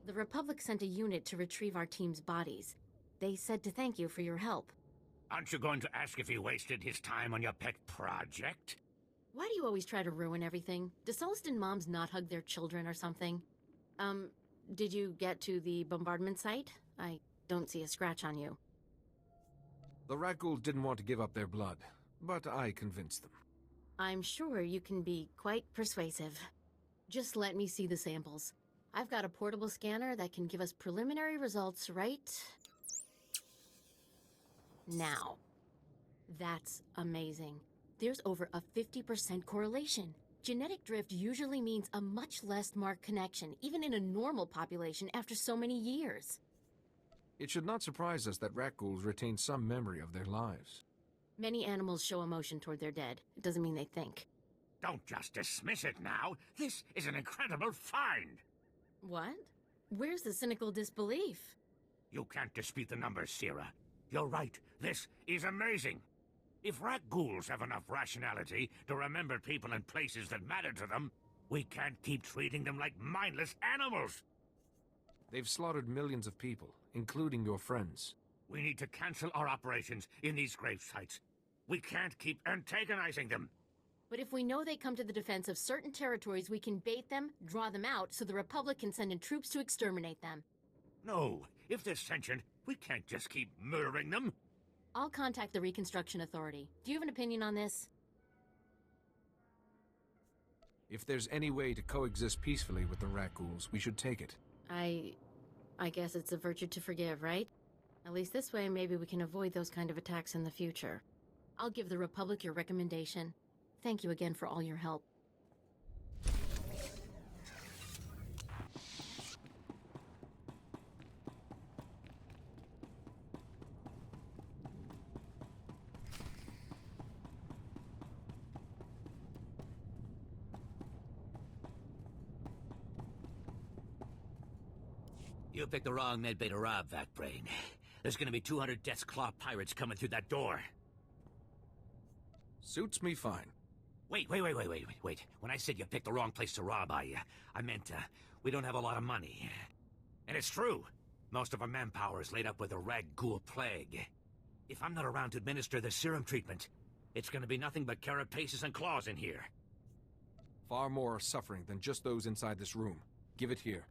The Republic sent a unit to retrieve our team's bodies. They said to thank you for your help. Aren't you going to ask if he wasted his time on your pet project? Why do you always try to ruin everything? Do Sullustan moms not hug their children or something? Did you get to the bombardment site? I don't see a scratch on you. The Rakghouls didn't want to give up their blood, but I convinced them. I'm sure you can be quite persuasive. Just let me see the samples. I've got a portable scanner that can give us preliminary results right now. That's amazing. There's over a 50% correlation. Genetic drift usually means a much less marked connection, even in a normal population after so many years. It should not surprise us that Rakghouls retain some memory of their lives. Many animals show emotion toward their dead. It doesn't mean they think. Don't just dismiss it now. This is an incredible find. What? Where's the cynical disbelief? You can't dispute the numbers, Sierra. You're right. This is amazing. If Rakghouls have enough rationality to remember people and places that matter to them, we can't keep treating them like mindless animals. They've slaughtered millions of people, including your friends. We need to cancel our operations in these grave sites. We can't keep antagonizing them. But if we know they come to the defense of certain territories, we can bait them, draw them out, so the Republic can send in troops to exterminate them. No, if they're sentient, we can't just keep murdering them. I'll contact the Reconstruction Authority. Do you have an opinion on this? If there's any way to coexist peacefully with the Rakghouls, we should take it. I guess it's a virtue to forgive, right? At least this way, maybe we can avoid those kind of attacks in the future. I'll give the Republic your recommendation. Thank you again for all your help. You picked the wrong medbay to rob, Vac-Brain. There's gonna be 200 Death's Claw pirates coming through that door. Suits me fine. Wait. When I said you picked the wrong place to rob, I meant, we don't have a lot of money. And it's true. Most of our manpower is laid up with the Rakghoul plague. If I'm not around to administer the serum treatment, it's gonna be nothing but carapaces and claws in here. Far more are suffering than just those inside this room. Give it here.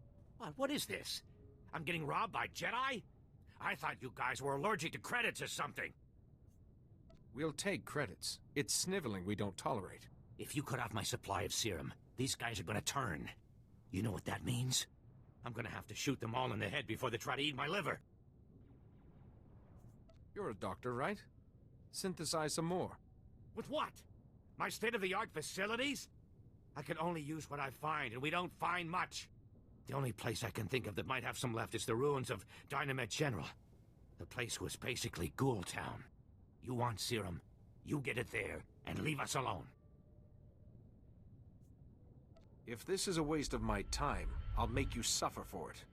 What is this? I'm getting robbed by Jedi? I thought you guys were allergic to credits or something. We'll take credits. It's sniveling we don't tolerate. If you cut off my supply of serum, these guys are gonna turn. You know what that means? I'm gonna have to shoot them all in the head before they try to eat my liver. You're a doctor, right? Synthesize some more. With what? My state-of-the-art facilities? I can only use what I find, and we don't find much. The only place I can think of that might have some left is the ruins of Dynamet General. The place was basically Ghoul Town. You want serum, you get it there, and leave us alone. If this is a waste of my time, I'll make you suffer for it.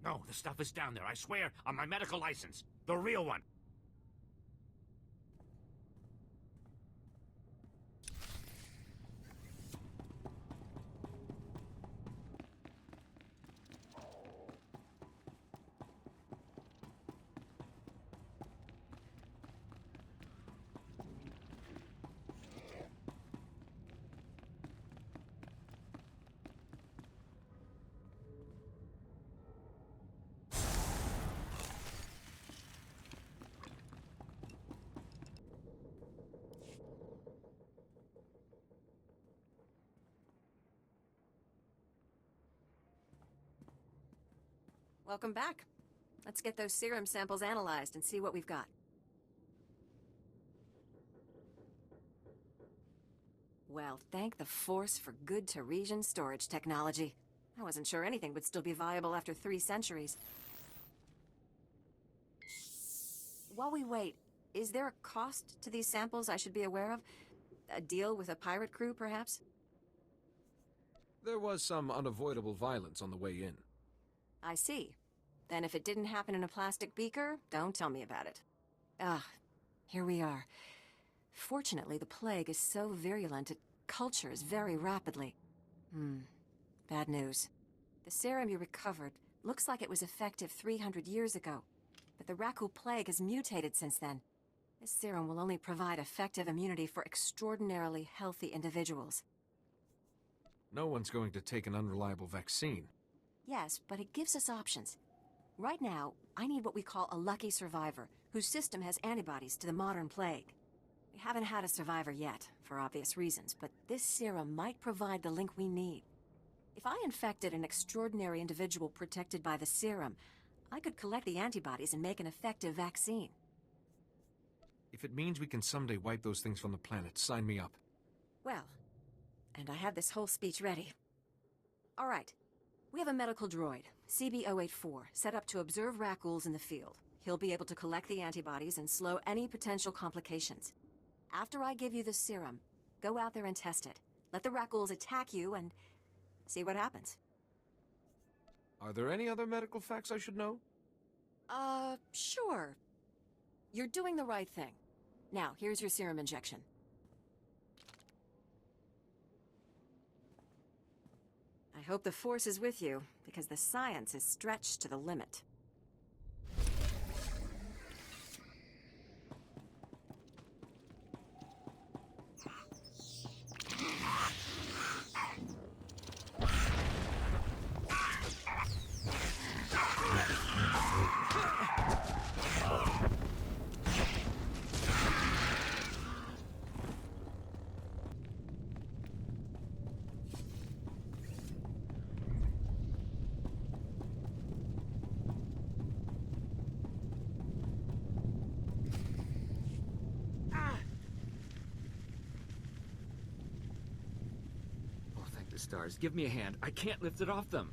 No, the stuff is down there, I swear, on my medical license. The real one. Welcome back. Let's get those serum samples analyzed and see what we've got. Well, thank the Force for good Taresian storage technology. I wasn't sure anything would still be viable after 3 centuries. While we wait, is there a cost to these samples I should be aware of? A deal with a pirate crew, perhaps? There was some unavoidable violence on the way in. I see. Then if it didn't happen in a plastic beaker, don't tell me about it. Here we are. Fortunately, the plague is so virulent it cultures very rapidly. Bad news. The serum you recovered Looks like it was effective 300 years ago, but the Rakul plague has mutated since then. This serum will only provide effective immunity for extraordinarily healthy individuals. No one's going to take an unreliable vaccine. Yes, but it gives us options. Right now, I need what we call a lucky survivor, whose system has antibodies to the modern plague. We haven't had a survivor yet, for obvious reasons, but this serum might provide the link we need. If I infected an extraordinary individual protected by the serum, I could collect the antibodies and make an effective vaccine. If it means we can someday wipe those things from the planet, sign me up. Well, and I had this whole speech ready. All right. We have a medical droid, CB-084, set up to observe Rakuls in the field. He'll be able to collect the antibodies and slow any potential complications. After I give you the serum, go out there and test it. Let the Rakuls attack you and see what happens. Are there any other medical facts I should know? Sure. You're doing the right thing. Now, here's your serum injection. I hope the Force is with you, because the science is stretched to the limit. The stars. Give me a hand. I can't lift it off them.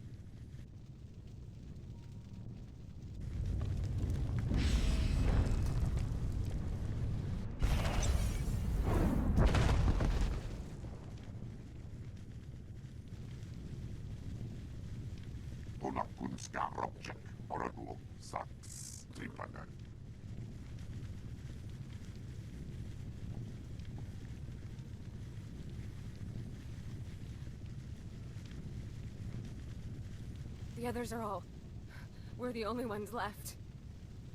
The others are all... We're the only ones left.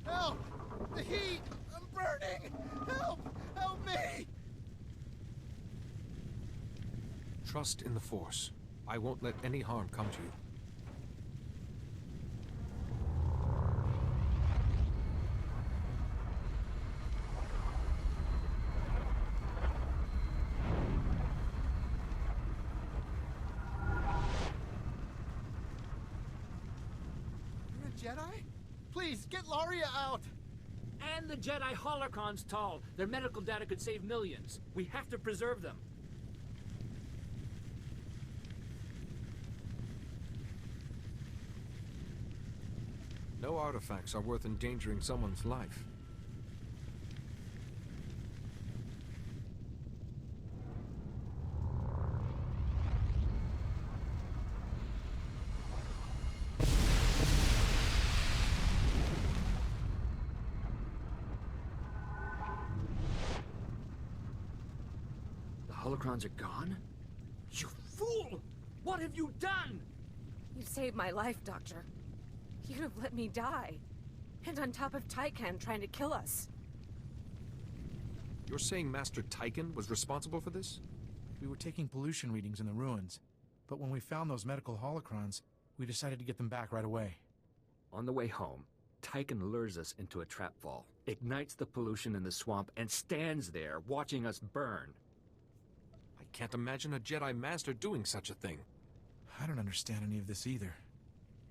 Help! The heat! I'm burning! Help! Help me! Trust in the Force. I won't let any harm come to you. Jedi? Please, get Laria out! And the Jedi holocrons, Tal. Their medical data could save millions. We have to preserve them. No artifacts are worth endangering someone's life. Holocrons are gone? You fool! What have you done? You saved my life, Doctor. You'd have let me die. And on top of Tython trying to kill us. You're saying Master Tython was responsible for this? We were taking pollution readings in the ruins, but when we found those medical holocrons, we decided to get them back right away. On the way home, Tython lures us into a trap fall, ignites the pollution in the swamp, and stands there watching us burn. I can't imagine a Jedi Master doing such a thing. I don't understand any of this either.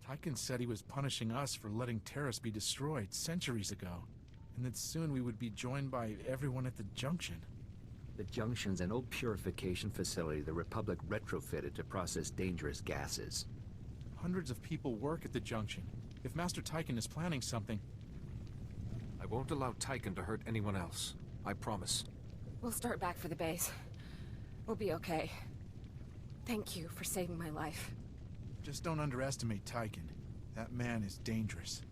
Tython said he was punishing us for letting Taris be destroyed centuries ago, and that soon we would be joined by everyone at the Junction. The Junction's an old purification facility the Republic retrofitted to process dangerous gases. Hundreds of people work at the Junction. If Master Tython is planning something... I won't allow Tython to hurt anyone else. I promise. We'll start back for the base. We'll be okay. Thank you for saving my life. Just don't underestimate Tython. That man is dangerous.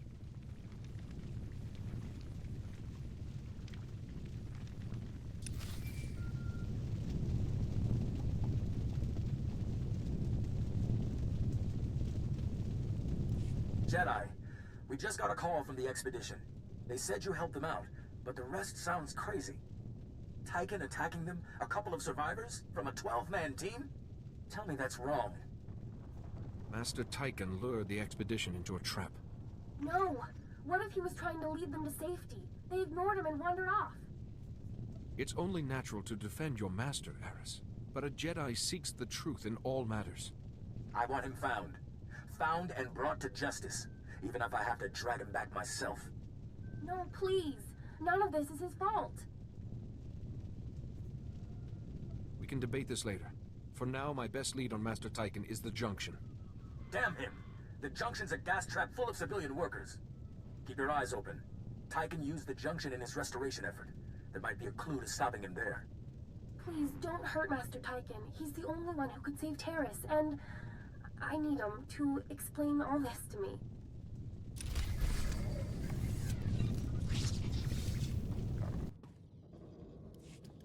Jedi. We just got a call from the expedition. They said you helped them out, but the rest sounds crazy. Tython attacking them? A couple of survivors? From a 12-man team? Tell me that's wrong. Master Tython lured the expedition into a trap. No! What if he was trying to lead them to safety? They ignored him and wandered off. It's only natural to defend your master, Taris. But a Jedi seeks the truth in all matters. I want him found. Found and brought to justice. Even if I have to drag him back myself. No, please. None of this is his fault. We can debate this later. For now, my best lead on Master Tython is the Junction. Damn him! The Junction's a gas trap full of civilian workers. Keep your eyes open. Tython used the Junction in his restoration effort. There might be a clue to stopping him there. Please, don't hurt Master Tython. He's the only one who could save Taris, and I need him to explain all this to me.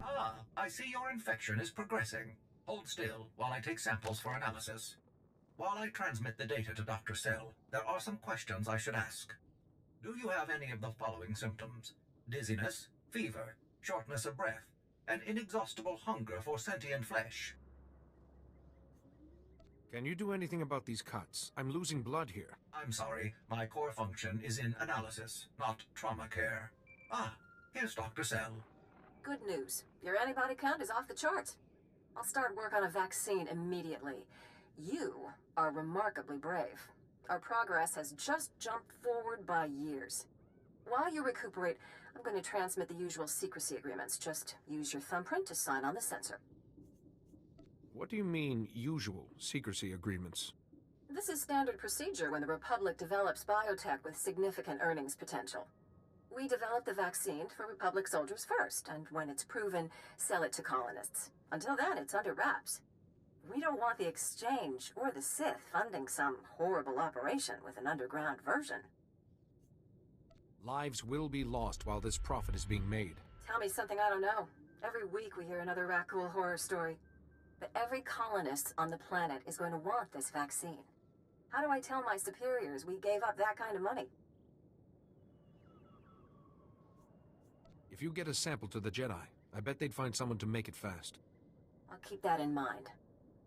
Ah, I see your infection is progressing. Hold still while I take samples for analysis. While I transmit the data to Dr. Sell, there are some questions I should ask. Do you have any of the following symptoms? Dizziness, fever, shortness of breath, and inexhaustible hunger for sentient flesh? Can you do anything about these cuts? I'm losing blood here. I'm sorry, my core function is in analysis, not trauma care. Ah, here's Dr. Sell. Good news. Your antibody count is off the charts. I'll start work on a vaccine immediately. You are remarkably brave. Our progress has just jumped forward by years. While you recuperate, I'm going to transmit the usual secrecy agreements. Just use your thumbprint to sign on the sensor. What do you mean, usual secrecy agreements? This is standard procedure when the Republic develops biotech with significant earnings potential. We develop the vaccine for Republic soldiers first, and when it's proven, sell it to colonists. Until then, it's under wraps. We don't want the Exchange or the Sith funding some horrible operation with an underground version. Lives will be lost while this profit is being made. Tell me something I don't know. Every week we hear another Rakghoul horror story. But every colonist on the planet is going to want this vaccine. How do I tell my superiors we gave up that kind of money? If you get a sample to the Jedi, I bet they'd find someone to make it fast. I'll keep that in mind.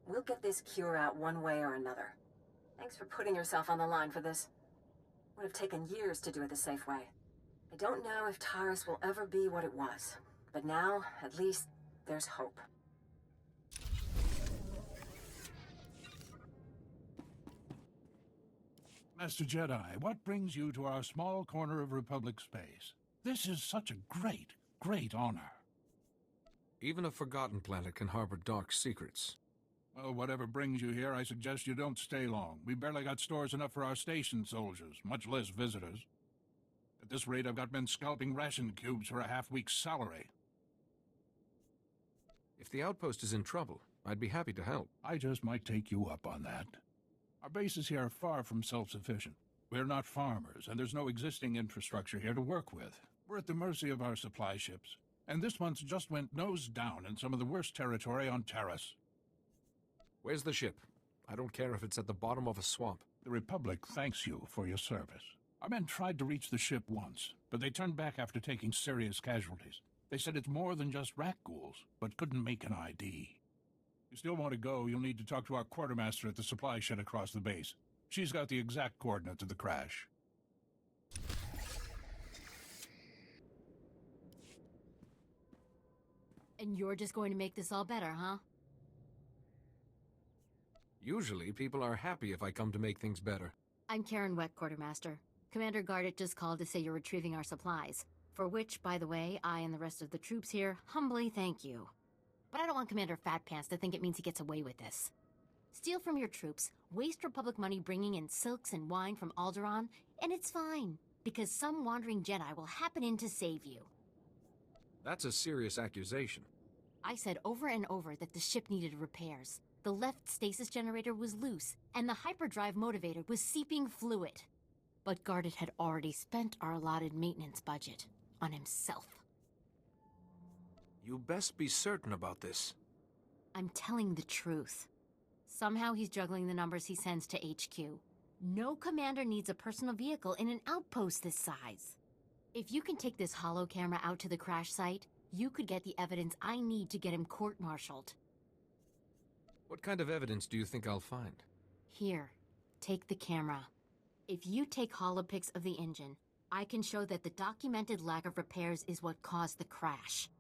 We'll get this cure out one way or another. Thanks for putting yourself on the line for this. Would have taken years to do it the safe way. I don't know if Taris will ever be what it was, but now, at least, there's hope. Master Jedi, what brings you to our small corner of Republic space? This is such a great, great honor. Even a forgotten planet can harbor dark secrets. Well, whatever brings you here, I suggest you don't stay long. We barely got stores enough for our station soldiers, much less visitors. At this rate, I've got men scalping ration cubes for a half-week's salary. If the outpost is in trouble, I'd be happy to help. I just might take you up on that. Our bases here are far from self-sufficient. We're not farmers, and there's no existing infrastructure here to work with. We're at the mercy of our supply ships. And this month's just went nose down in some of the worst territory on Taris. Where's the ship? I don't care if it's at the bottom of a swamp. The Republic thanks you for your service. Our men tried to reach the ship once, but they turned back after taking serious casualties. They said it's more than just Rakghouls, but couldn't make an ID. If you still want to go, you'll need to talk to our quartermaster at the supply shed across the base. She's got the exact coordinates of the crash. And you're just going to make this all better, huh? Usually, people are happy if I come to make things better. I'm Karen Wet, Quartermaster. Commander Gardet just called to say you're retrieving our supplies. For which, by the way, I and the rest of the troops here humbly thank you. But I don't want Commander Fat Pants to think it means he gets away with this. Steal from your troops, waste Republic money bringing in silks and wine from Alderaan, and it's fine, because some wandering Jedi will happen in to save you. That's a serious accusation. I said over and over that the ship needed repairs. The left stasis generator was loose, and the hyperdrive motivator was seeping fluid. But Gardet had already spent our allotted maintenance budget on himself. You best be certain about this. I'm telling the truth. Somehow he's juggling the numbers he sends to HQ. No commander needs a personal vehicle in an outpost this size. If you can take this holo camera out to the crash site, you could get the evidence I need to get him court-martialed. What kind of evidence do you think I'll find? Here, take the camera. If you take holopics of the engine, I can show that the documented lack of repairs is what caused the crash.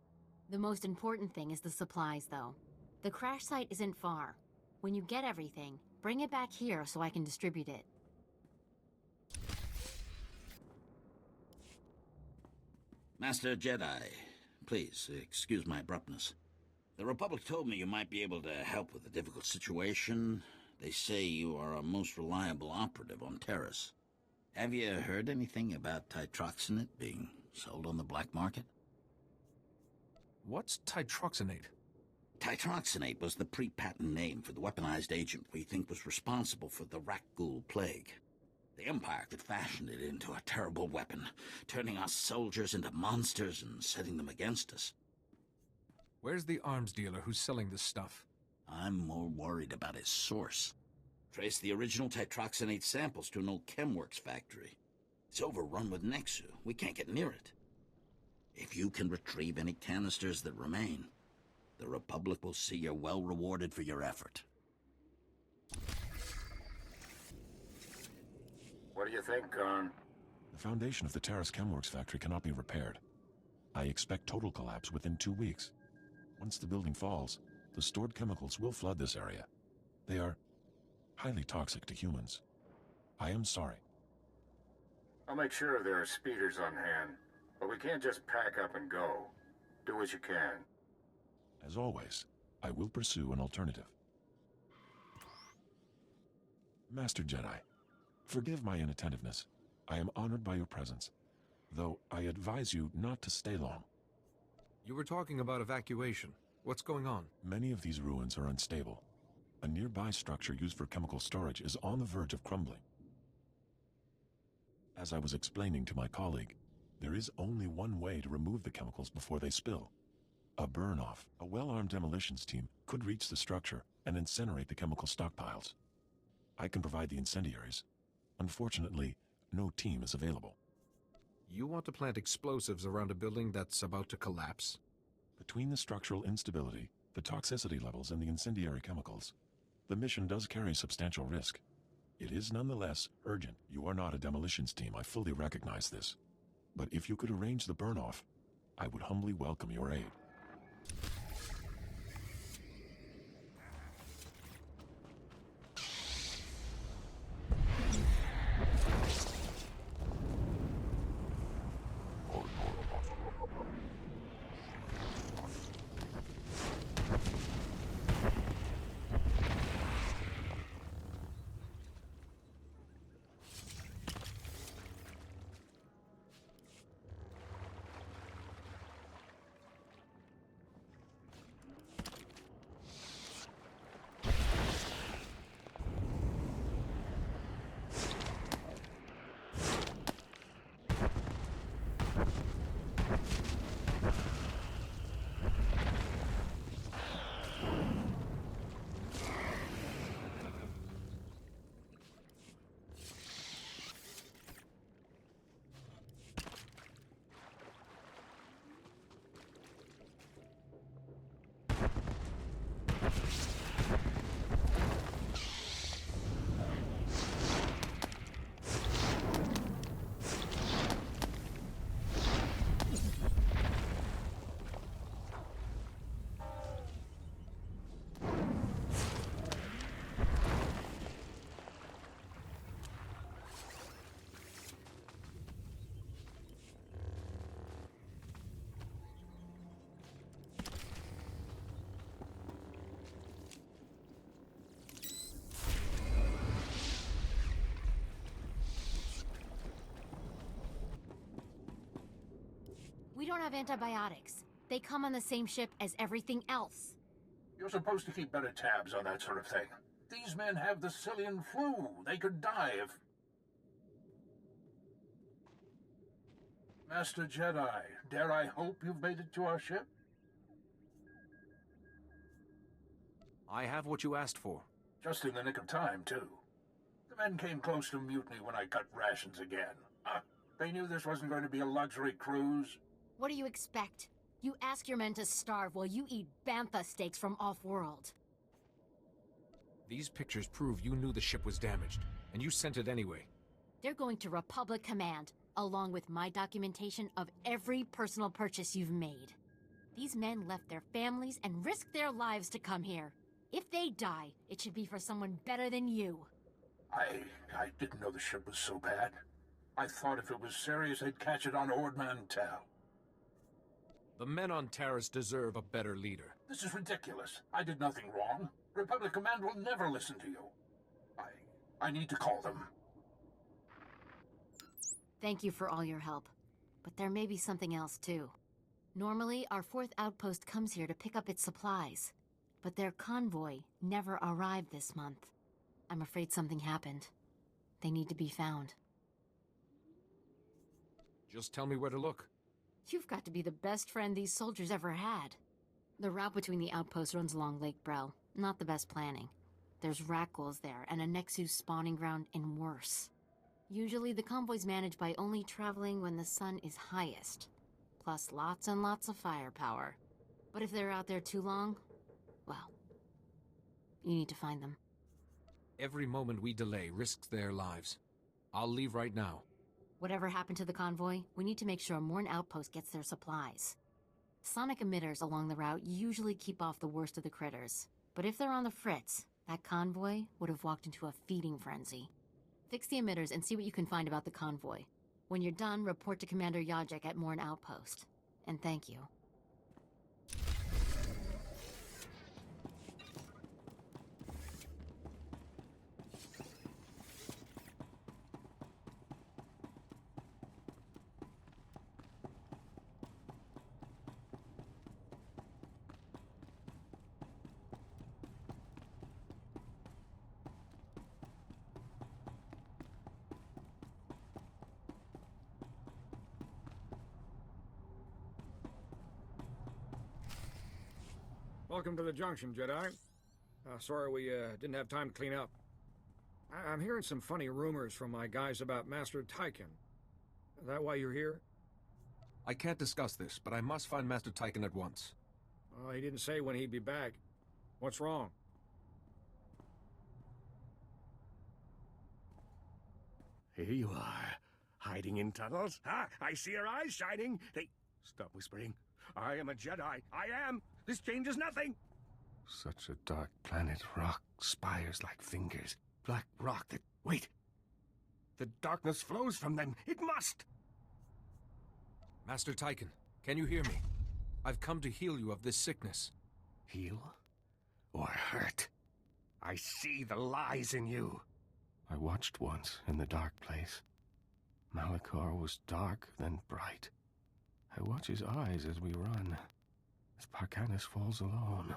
The most important thing is the supplies, though. The crash site isn't far. When you get everything, bring it back here so I can distribute it. Master Jedi, please, excuse my abruptness. The Republic told me you might be able to help with a difficult situation. They say you are a most reliable operative on Taris. Have you heard anything about titroxinate being sold on the black market? What's titroxinate? Titroxinate was the pre-patent name for the weaponized agent we think was responsible for the Rakghoul plague. The Empire could fashion it into a terrible weapon, turning us soldiers into monsters and setting them against us. Where's the arms dealer who's selling this stuff? I'm more worried about his source. Trace the original titroxinate samples to an old Chemworks factory. It's overrun with Nexu. We can't get near it. If you can retrieve any canisters that remain, the Republic will see you're well rewarded for your effort. What do you think, Khan? The foundation of the Taris Chemworks factory cannot be repaired. I expect total collapse within 2 weeks. Once the building falls, the stored chemicals will flood this area. They are highly toxic to humans. I am sorry. I'll make sure there are speeders on hand, but we can't just pack up and go. Do what you can. As always, I will pursue an alternative. Master Jedi, forgive my inattentiveness. I am honored by your presence, though I advise you not to stay long. You were talking about evacuation. What's going on? Many of these ruins are unstable. A nearby structure used for chemical storage is on the verge of crumbling. As I was explaining to my colleague, there is only one way to remove the chemicals before they spill. A burn-off. A well-armed demolitions team could reach the structure and incinerate the chemical stockpiles. I can provide the incendiaries. Unfortunately, no team is available. You want to plant explosives around a building that's about to collapse? Between the structural instability, the toxicity levels, and the incendiary chemicals, the mission does carry substantial risk. It is nonetheless urgent. You are not a demolitions team, I fully recognize this. But if you could arrange the burn-off, I would humbly welcome your aid. We don't have antibiotics. They come on the same ship as everything else. You're supposed to keep better tabs on that sort of thing. These men have the Cillian flu. They could die if... Master Jedi, dare I hope you've made it to our ship? I have what you asked for. Just in the nick of time, too. The men came close to mutiny when I cut rations again. They knew this wasn't going to be a luxury cruise. What do you expect? You ask your men to starve while you eat bantha steaks from off-world. These pictures prove you knew the ship was damaged, and you sent it anyway. They're going to Republic Command, along with my documentation of every personal purchase you've made. These men left their families and risked their lives to come here. If they die, it should be for someone better than you. I didn't know the ship was so bad. I thought if it was serious, they'd catch it on Ord Mantell. The men on Taris deserve a better leader. This is ridiculous. I did nothing wrong. Republic Command will never listen to you. I need to call them. Thank you for all your help. But there may be something else, too. Normally, our 4th outpost comes here to pick up its supplies. But their convoy never arrived this month. I'm afraid something happened. They need to be found. Just tell me where to look. You've got to be the best friend these soldiers ever had. The route between the outposts runs along Lake Brel. Not the best planning. There's rat ghouls there, and a Nexus spawning ground, and worse. Usually the convoy's managed by only traveling when the sun is highest. Plus lots and lots of firepower. But if they're out there too long, well, you need to find them. Every moment we delay risks their lives. I'll leave right now. Whatever happened to the convoy, we need to make sure Morn Outpost gets their supplies. Sonic emitters along the route usually keep off the worst of the critters. But if they're on the fritz, that convoy would have walked into a feeding frenzy. Fix the emitters and see what you can find about the convoy. When you're done, report to Commander Yajek at Morn Outpost. And thank you. Welcome to the junction, Jedi. Sorry we didn't have time to clean up. I'm hearing some funny rumors from my guys about Master Tython. Is that why you're here? I can't discuss this, but I must find Master Tython at once. Well, he didn't say when he'd be back. What's wrong? Here you are, hiding in tunnels. Ah, I see your eyes shining. Stop whispering. I am a Jedi. I am. This changes nothing. Such a dark planet. Rock, spires like fingers. Black rock that... Wait. The darkness flows from them. It must. Master Tython, can you hear me? I've come to heal you of this sickness. Heal? Or hurt? I see the lies in you. I watched once in the dark place. Malachor was dark, then bright. I watch his eyes as we run, as Parcanis falls alone.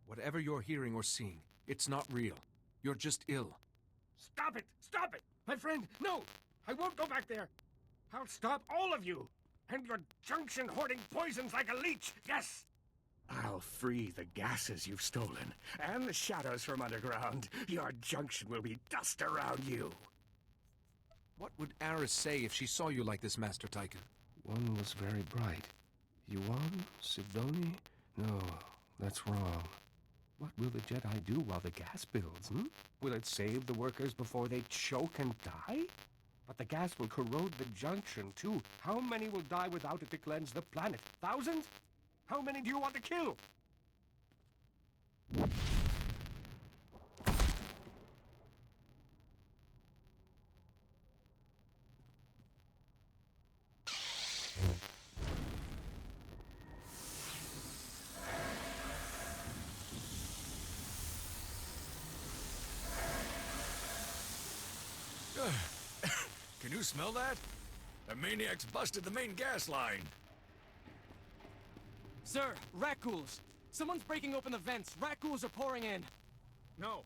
Whatever you're hearing or seeing, it's not real. You're just ill. Stop it! Stop it! My friend, no! I won't go back there! I'll stop all of you! And your junction-hoarding poisons like a leech! Yes! I'll free the gases you've stolen, and the shadows from underground. Your junction will be dust around you. What would Aris say if she saw you like this, Master Tython? One was very bright. Yuan? Sidoni? No, that's wrong. What will the Jedi do while the gas builds, Will it save the workers before they choke and die? But the gas will corrode the junction, too. How many will die without it to cleanse the planet? Thousands? How many do you want to kill? Can you smell that? The maniac's busted the main gas line. Sir, rat ghouls! Someone's breaking open the vents. Rat ghouls are pouring in. No.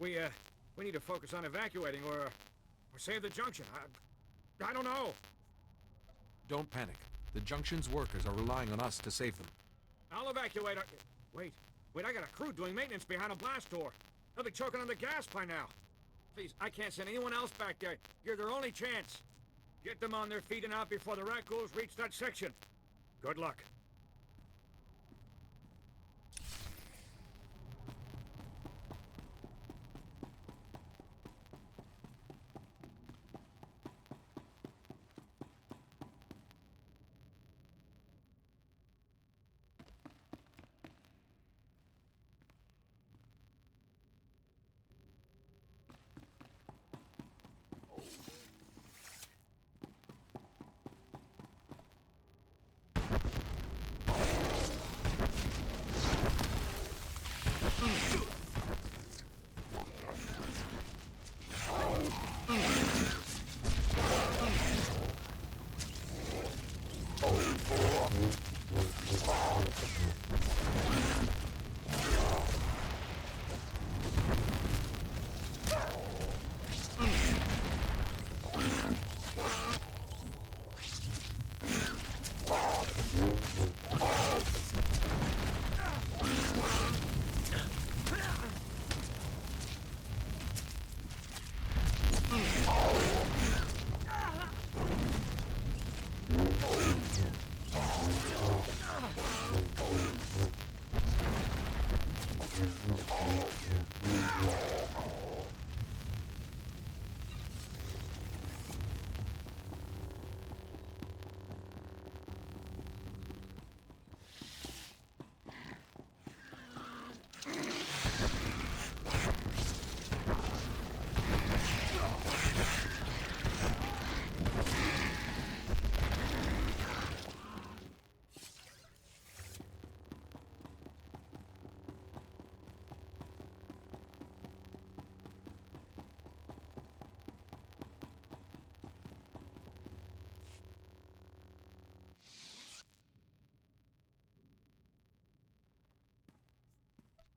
We need to focus on evacuating or save the junction. I don't know. Don't panic. The junction's workers are relying on us to save them. I'll evacuate. Wait, I got a crew doing maintenance behind a blast door. They'll be choking on the gas by now. Please, I can't send anyone else back there. You're their only chance. Get them on their feet and out before the rat ghouls reach that section. Good luck.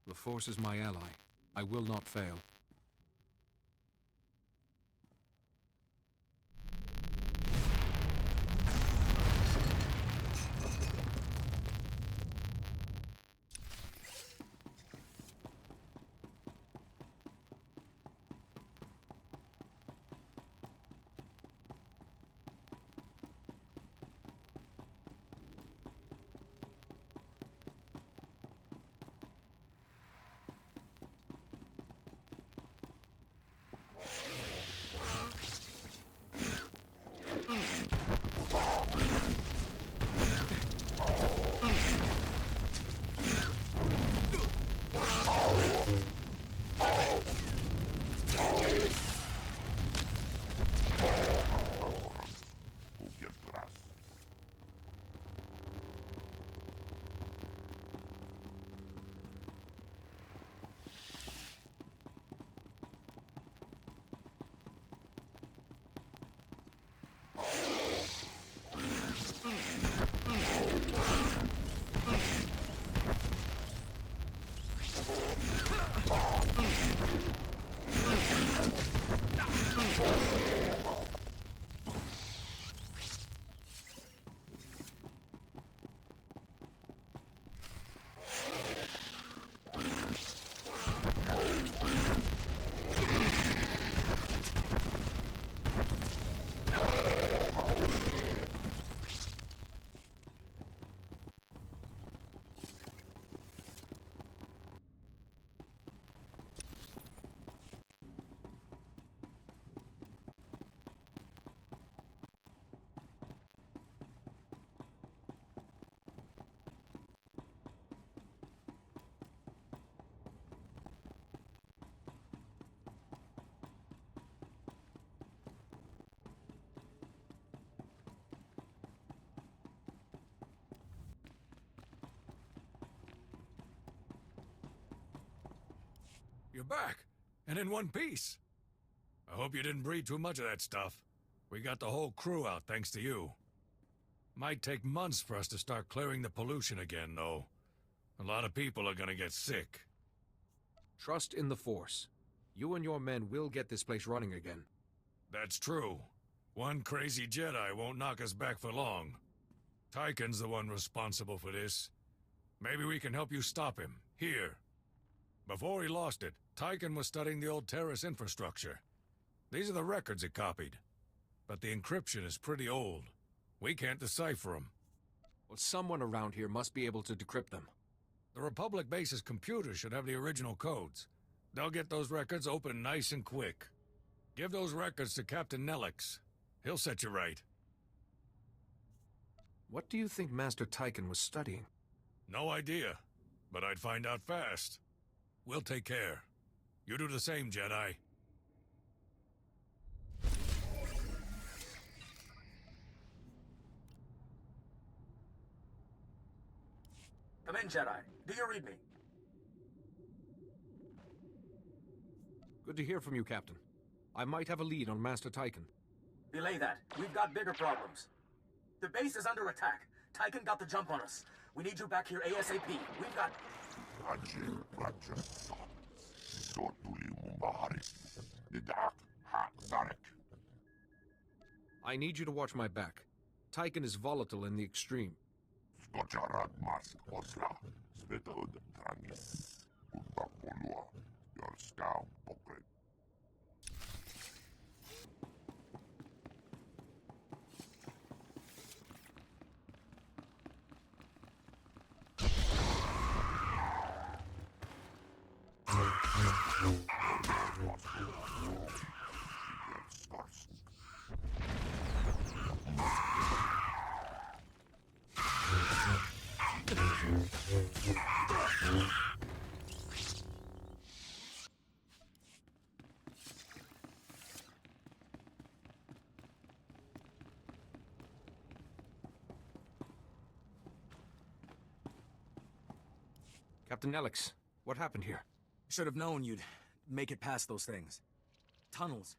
The Force is my ally. I will not fail. You're back, and in one piece. I hope you didn't breed too much of that stuff. We got the whole crew out thanks to you. Might take months for us to start clearing the pollution again, though. A lot of people are gonna get sick. Trust in the Force. You and your men will get this place running again. That's true. One crazy Jedi won't knock us back for long. Tychon's the one responsible for this. Maybe we can help you stop him, here. Before he lost it, Tython was studying the old Taris infrastructure. These are the records it copied. But the encryption is pretty old. We can't decipher them. Well, someone around here must be able to decrypt them. The Republic base's computer should have the original codes. They'll get those records open nice and quick. Give those records to Captain Nelix. He'll set you right. What do you think Master Tython was studying? No idea, but I'd find out fast. We'll take care. You do the same, Jedi. Come in, Jedi. Do you read me? Good to hear from you, Captain. I might have a lead on Master Tython. Delay that. We've got bigger problems. The base is under attack. Tython got the jump on us. We need you back here ASAP. We've got... I need you to watch my back. Tython is volatile in the extreme. Captain Nelix, what happened here? Should have known you'd make it past those things. Tunnels.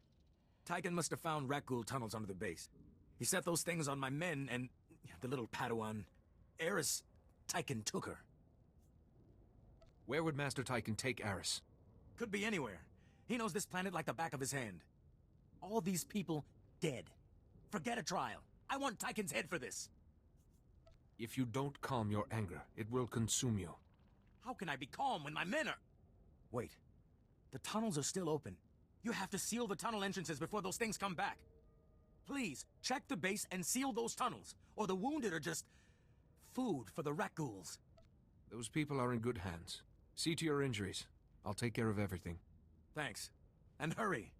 Tython must have found Rakghoul tunnels under the base. He set those things on my men and the little Padawan, Eris. Tython took her. Where would Master Tython take Eris? Could be anywhere. He knows this planet like the back of his hand. All these people dead. Forget a trial. I want Tychon's head for this. If you don't calm your anger, it will consume you. How can I be calm when my men are... Wait. The tunnels are still open. You have to seal the tunnel entrances before those things come back. Please, check the base and seal those tunnels, or the wounded are just... food for the Rakghouls. Those people are in good hands. See to your injuries. I'll take care of everything. Thanks. And hurry.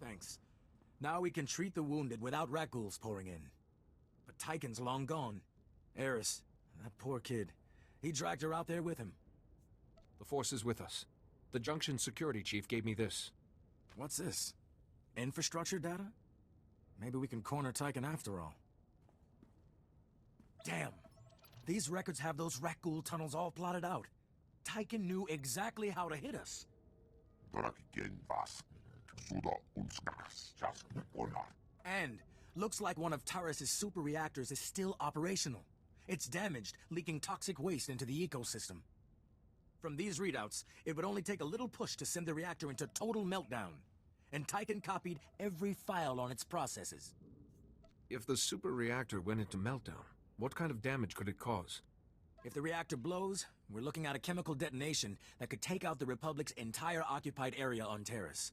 Thanks. Now we can treat the wounded without rat ghouls pouring in. But Tychon's long gone. Eris, that poor kid. He dragged her out there with him. The Force is with us. The Junction security chief gave me this. What's this? Infrastructure data? Maybe we can corner Tychon after all. Damn! These records have those rat ghoul tunnels all plotted out. Tychon knew exactly how to hit us. And looks like one of Taris' super reactors is still operational. It's damaged, leaking toxic waste into the ecosystem. From these readouts, it would only take a little push to send the reactor into total meltdown. And Tychon copied every file on its processes. If the super reactor went into meltdown, what kind of damage could it cause? If the reactor blows, we're looking at a chemical detonation that could take out the Republic's entire occupied area on Taris.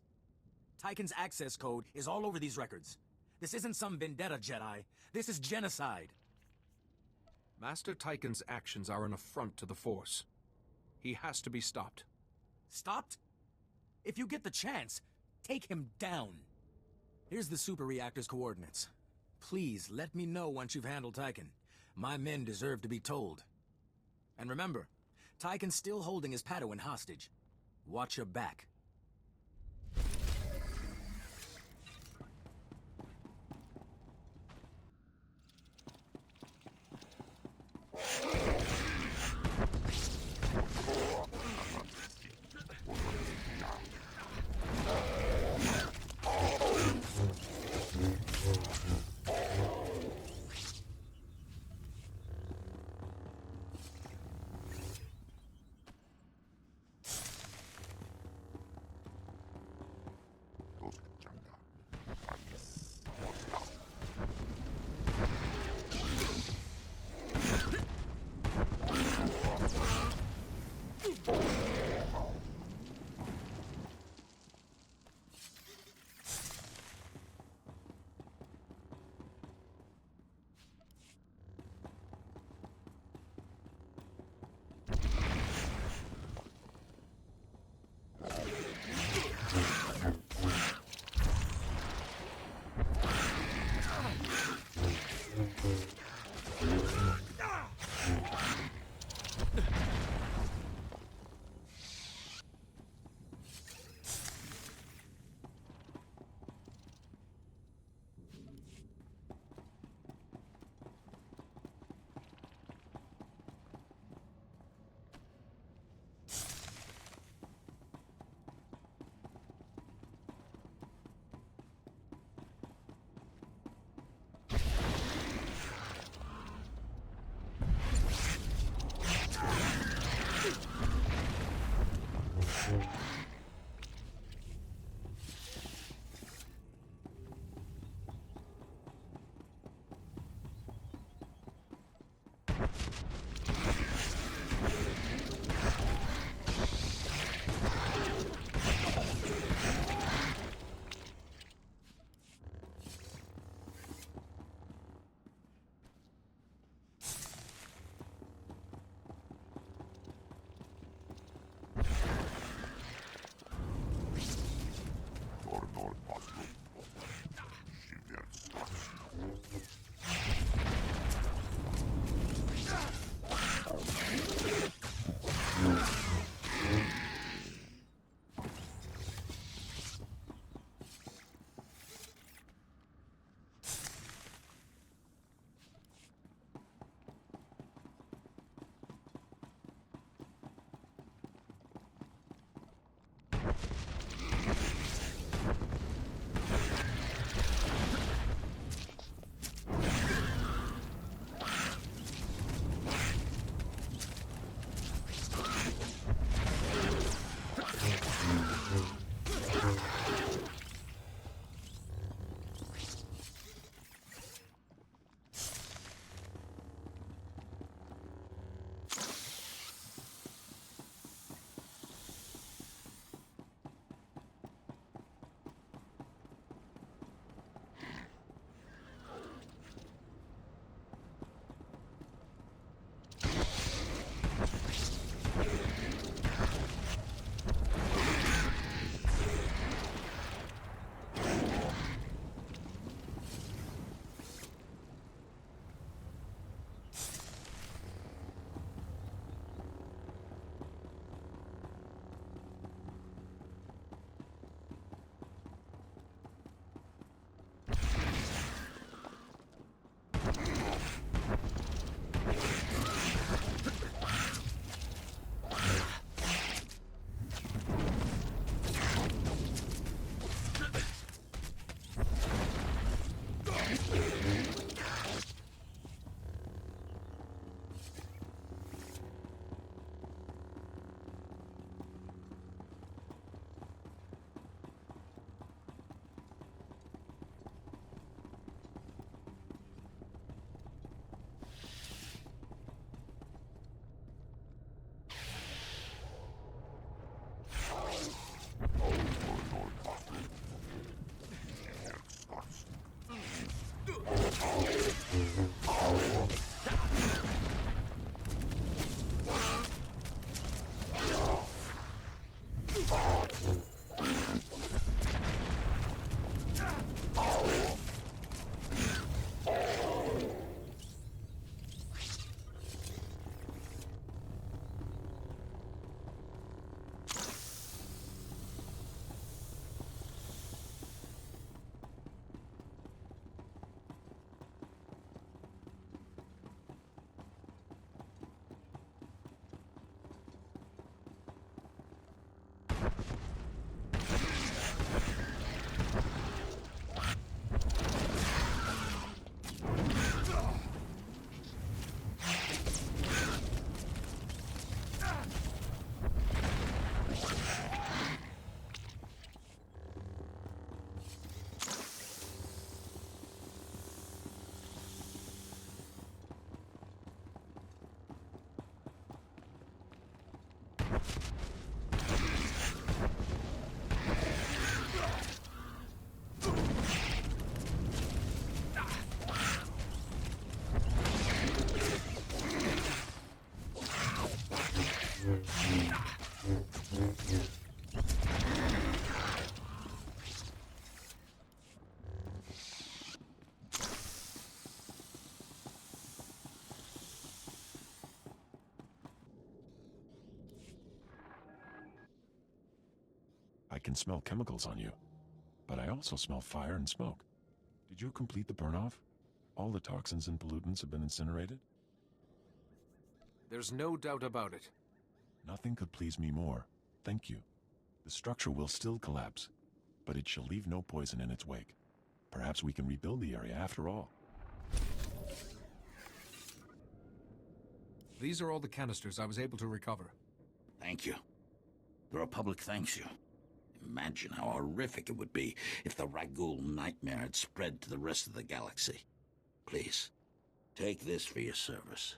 Tychon's access code is all over these records. This isn't some vendetta, Jedi. This is genocide. Master Tychon's actions are an affront to the Force. He has to be stopped. Stopped? If you get the chance, take him down. Here's the super reactor's coordinates. Please let me know once you've handled Tychon. My men deserve to be told. And remember, Tychon's still holding his Padawan hostage. Watch your back. I can smell chemicals on you, but I also smell fire and smoke. Did you complete the burn-off? All the toxins and pollutants have been incinerated? There's no doubt about it. Nothing could please me more. Thank you. The structure will still collapse, but it shall leave no poison in its wake. Perhaps we can rebuild the area after all. These are all the canisters I was able to recover. Thank you. The Republic thanks you. Imagine how horrific it would be if the Ragul nightmare had spread to the rest of the galaxy. Please, take this for your service.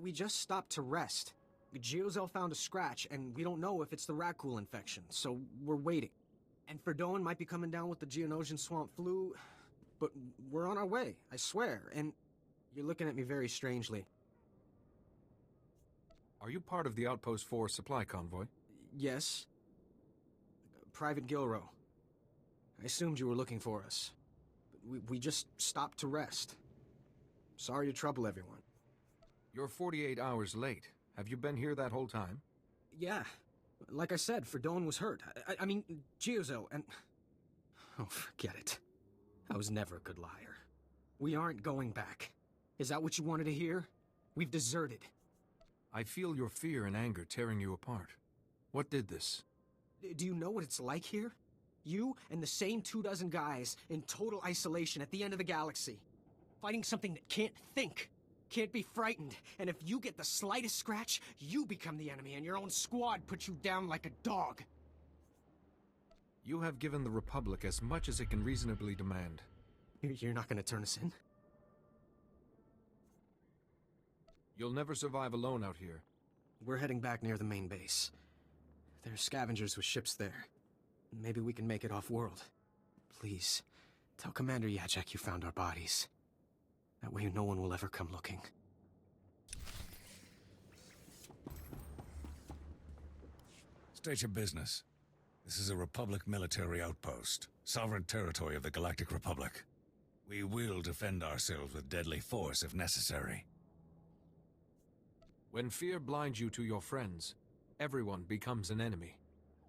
We just stopped to rest. Geozel found a scratch, and we don't know if it's the Rakul infection, so we're waiting. And Verdone might be coming down with the Geonosian swamp flu, but we're on our way, I swear, and you're looking at me very strangely. Are you part of the Outpost 4 supply convoy? Yes. Private Gilro. I assumed you were looking for us. We just stopped to rest. Sorry to trouble everyone. You're 48 hours late. Have you been here that whole time? Yeah. Like I said, Verdone was hurt. I mean, Geozel, and... Oh, forget it. I was never a good liar. We aren't going back. Is that what you wanted to hear? We've deserted. I feel your fear and anger tearing you apart. What did this? Do you know what it's like here? You and the same 24 guys in total isolation at the end of the galaxy. Fighting something that can't think. Can't be frightened, and if you get the slightest scratch, you become the enemy and your own squad puts you down like a dog. You have given the Republic as much as it can reasonably demand. You're not gonna turn us in? You'll never survive alone out here. We're heading back near the main base. There's scavengers with ships there. Maybe we can make it off-world. Please, tell Commander Yajek you found our bodies. That way no one will ever come looking. State your business. This is a Republic military outpost, sovereign territory of the Galactic Republic. We will defend ourselves with deadly force if necessary. When fear blinds you to your friends, everyone becomes an enemy.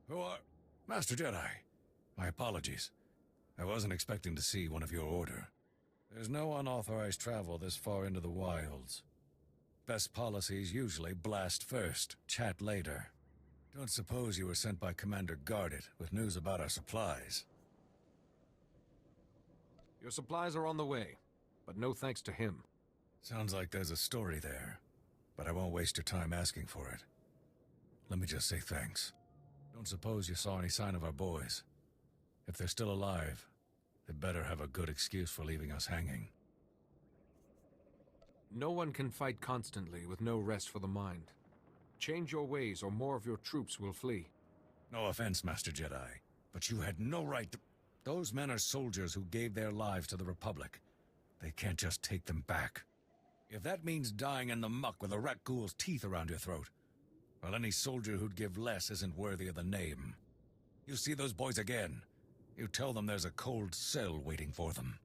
Who are... Master Jedi. My apologies. I wasn't expecting to see one of your order. There's no unauthorized travel this far into the wilds. Best policies usually blast first, chat later. Don't suppose you were sent by Commander Gardet with news about our supplies. Your supplies are on the way, but no thanks to him. Sounds like there's a story there, but I won't waste your time asking for it. Let me just say thanks. Don't suppose you saw any sign of our boys. If they're still alive, they better have a good excuse for leaving us hanging. No one can fight constantly with no rest for the mind. Change your ways or more of your troops will flee. No offense, Master Jedi, but you had no right to... Those men are soldiers who gave their lives to the Republic. They can't just take them back. If that means dying in the muck with a rat ghoul's teeth around your throat, well, any soldier who'd give less isn't worthy of the name. You see those boys again, you tell them there's a cold cell waiting for them.